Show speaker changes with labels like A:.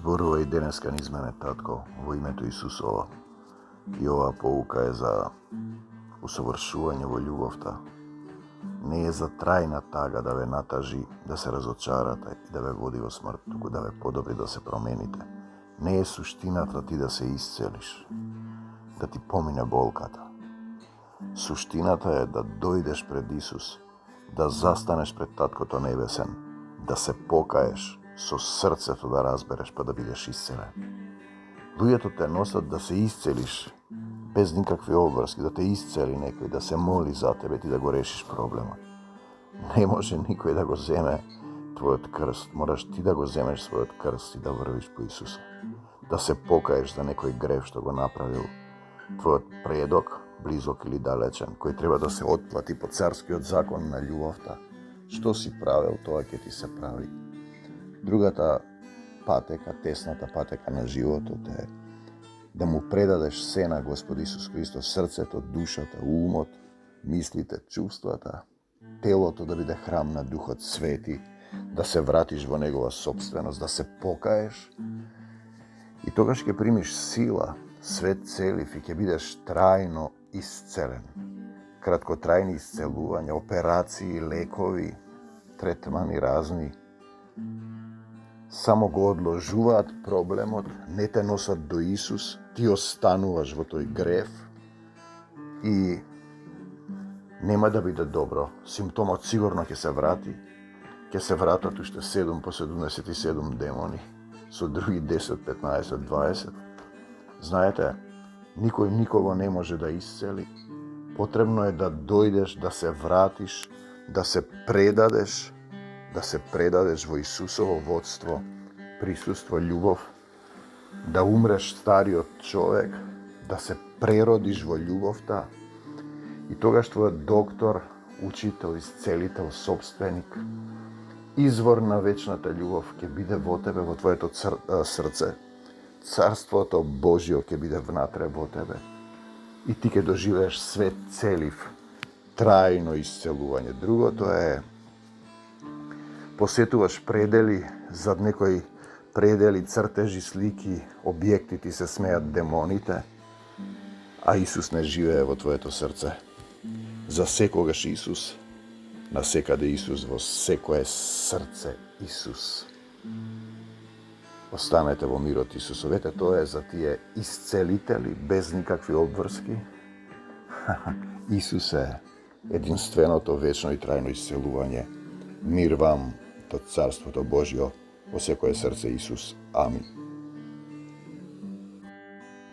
A: зборува и денеска низ мене, татко, во името Исусово. И оваа поука е за усовршување во љубовта. Не е за трајна тага да ве натажи, да се разочарате и да ве води во смрт, туку да ве подобри да се промените. Не е суштината ти да се исцелиш, да ти помине болката. Суштината е да дојдеш пред Исус, да застанеш пред Таткото Небесен, да се покаеш, со срцето да разбереш, па да бидеш исцелен. Луѓето те носат да се исцелиш, без никакви обврски, да те исцели некој, да се моли за тебе, ти да го решиш проблемот. Не може никој да го земе твојот крст, мораш ти да го земеш својот крст и да врвиш по Исуса. Да се покаеш за некој грев што го направил твојот предок, близок или далечен, кој треба да се отплати по царскиот закон на љубовта. Што си правил, тоа ќе ти се прави. Другата патека, тесната патека на животот е да му предадеш се на Господ Исус Христос, срцето, душата, умот, мислите, чувствата, телото да биде храм на Духот Свети, да се вратиш во Негова собственост, да се покаеш и тогаш ќе примиш сила, свет целив и ќе бидеш трајно исцелен. Краткотрајни исцелувања, операции, лекови, третмани разни, само го одложуваат проблемот, не те носат до Исус, ти остануваш во тој грев и нема да биде добро. Симптомот сигурно ќе се врати, ќе се вратат уште 7 по 77 демони, со други 10, 15, 20. Знаете, никој никого не може да исцели. Потребно е да дојдеш, да се вратиш, да се предадеш во Исусово водство, присуство, љубов, да умреш стариот човек, да се преродиш во љубовта и тогаш твојот доктор, учител, исцелител, собственик, извор на вечната љубов ќе биде во тебе, во твоето срце. Царството Божјо ќе биде внатре во тебе и ти ќе доживееш свет целив, трајно исцелување. Другото е посетуваш предели, зад некои предели, цртежи, слики, објекти ти се смеат демоните, а Исус не живее во твоето срце. За секогаш Исус, на секаде Исус, во секое срце Исус. Останете во мирот Исусовете, тоа е за тие исцелители без никакви обврски. Исус е единственото вечно и трајно исцелување. Мир вам, од Царството Божјо, во секое срце Исус. Амин.